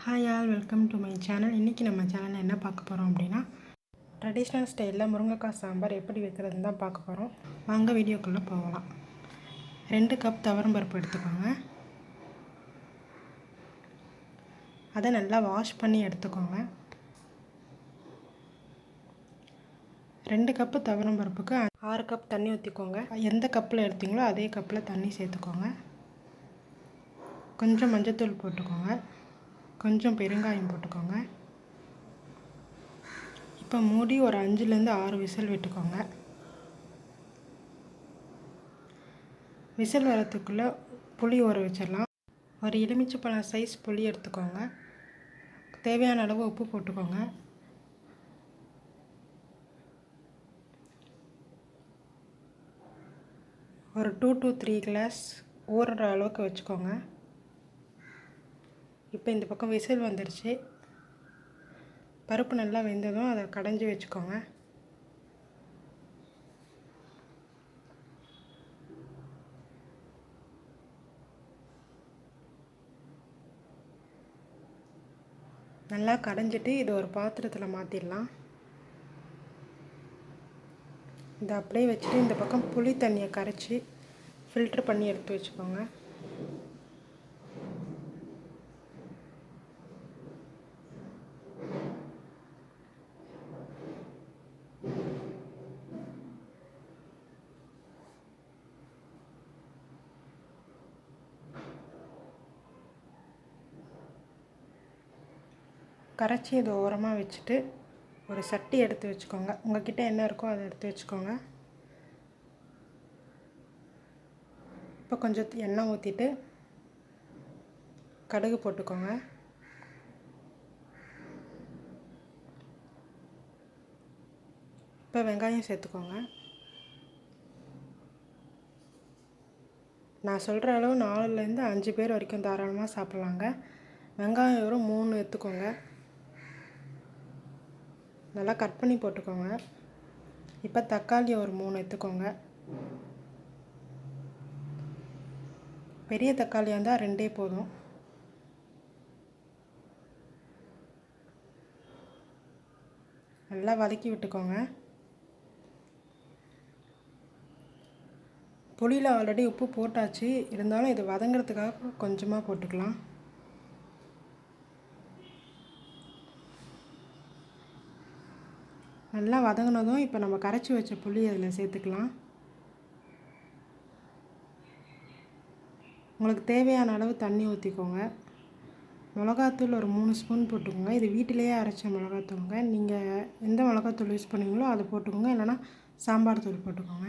Hi all, welcome to my channel. இன்றைக்கி நம்ம சேனலில் என்ன பார்க்க போகிறோம் அப்படின்னா, ட்ரெடிஷ்னல் ஸ்டைலில் முருங்கைக்காய் சாம்பார் எப்படி வைக்கிறதுன்னு தான் பார்க்க போகிறோம். வாங்க வீடியோக்குள்ளே போகலாம். 2 கப் துவரம்பருப்பு எடுத்துக்கோங்க. அதை நல்லா வாஷ் பண்ணி எடுத்துக்கோங்க. 2 கப்பு துவரம்பருப்புக்கு 6 கப் தண்ணி ஊற்றிக்கோங்க. எந்த கப்பில் எடுத்தீங்களோ அதே கப்பில் தண்ணி சேர்த்துக்கோங்க. கொஞ்சம் மஞ்சத்தூள் போட்டுக்கோங்க. கொஞ்சம் பெருங்காயம் போட்டுக்கோங்க. இப்போ மூடி ஒரு 5லேருந்து 6 விசில் விட்டுக்கோங்க. விசில் வரத்துக்குள்ளே புளி ஊற வச்சிடலாம். ஒரு எலுமிச்சைப்பழம் சைஸ் புளி எடுத்துக்கோங்க. தேவையான அளவு உப்பு போட்டுக்கோங்க. ஒரு 2 to 3 கிளாஸ் ஊறுற அளவுக்கு வச்சுக்கோங்க. இப்போ இந்த பக்கம் விசில் வந்துடுச்சு. பருப்பு நல்லா வெந்ததும் அதை கடைஞ்சி வச்சுக்கோங்க. நல்லா கடைஞ்சிட்டு இது ஒரு பாத்திரத்தில் மாற்றிடலாம். இதை அப்படியே வச்சுட்டு இந்த பக்கம் புளி தண்ணியை கரைச்சி ஃபில்ட்ரு பண்ணி எடுத்து வச்சுக்கோங்க. கரைச்சி இதை ஓரமாக வச்சுட்டு ஒரு சட்டி எடுத்து வச்சுக்கோங்க. உங்கள்கிட்ட என்ன இருக்கோ அதை எடுத்து வச்சுக்கோங்க. இப்போ கொஞ்சம் எண்ணெய் ஊற்றிட்டு கடுகு போட்டுக்கோங்க. இப்போ வெங்காயம் சேர்த்துக்கோங்க. நான் சொல்கிற அளவு 4லேருந்து 5 பேர் வரைக்கும் தாராளமாக சாப்பிட்லாங்க. வெங்காயம் ஒரு 3 எடுத்துக்கோங்க. நல்லா கட் பண்ணி போட்டுக்கோங்க. இப்போ தக்காளி ஒரு 3 எடுத்துக்கோங்க. பெரிய தக்காளியாக இருந்தால் 2 போதும். நல்லா வதக்கி விட்டுக்கோங்க. புளியில் ஆல்ரெடி உப்பு போட்டாச்சு, இருந்தாலும் இது வதங்கிறதுக்காக கொஞ்சமாக போட்டுக்கலாம். நல்லா வதங்கினதும் இப்போ நம்ம கரைச்சி வச்ச புளி அதில் சேர்த்துக்கலாம். உங்களுக்கு தேவையான அளவு தண்ணி ஊற்றிக்கோங்க. மிளகாத்தூள் ஒரு 3 ஸ்பூன் போட்டுக்கோங்க. இது வீட்டிலேயே அரைச்ச மிளகாத்தூளுங்க. நீங்கள் எந்த மிளகாத்தூள் யூஸ் பண்ணுவீங்களோ அதை போட்டுக்கோங்க, இல்லைனா சாம்பார் தூள் போட்டுக்கோங்க.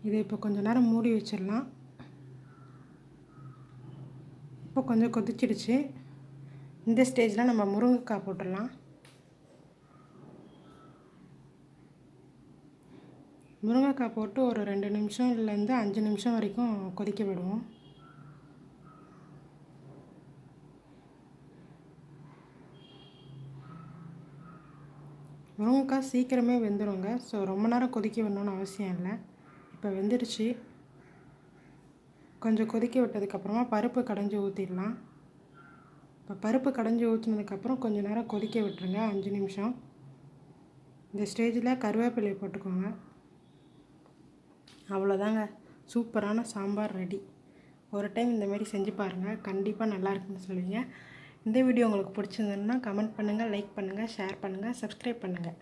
இதை இப்போ கொஞ்சம் நேரம் மூடி வச்சிடலாம். இப்போ கொஞ்சம் கொதிச்சிடுச்சு. இந்த ஸ்டேஜில் நம்ம முருங்கைக்காய் போட்டுடலாம். முருங்கைக்காய் போட்டு ஒரு 2 நிமிஷம்லேருந்து 5 நிமிஷம் வரைக்கும் கொதிக்க விடுவோம். முருங்கைக்காய் சீக்கிரமே வெந்துடுங்க. ஸோ ரொம்ப நேரம் கொதிக்க விடணும்னு அவசியம் இல்லை. இப்போ வெந்துடுச்சு. கொஞ்சம் கொதிக்க விட்டதுக்கப்புறமா பருப்பு கடைஞ்சி ஊற்றிடலாம். இப்போ பருப்பு கடைஞ்சி ஊற்றினதுக்கப்புறம் கொஞ்சம் நேரம் கொதிக்க விட்டுருங்க, 5 நிமிஷம். இந்த ஸ்டேஜில் கருவேப்பிலை போட்டுக்கோங்க. அவ்வளோதாங்க, சூப்பரான சாம்பார் ரெடி. ஒரு டைம் இந்தமாரி செஞ்சு பாருங்கள், கண்டிப்பாக நல்லா இருக்குன்னு சொல்லுவீங்க. இந்த வீடியோ உங்களுக்கு பிடிச்சிருந்ததுன்னா கமெண்ட் பண்ணுங்கள், லைக் பண்ணுங்கள், ஷேர் பண்ணுங்கள், சப்ஸ்கிரைப் பண்ணுங்கள்.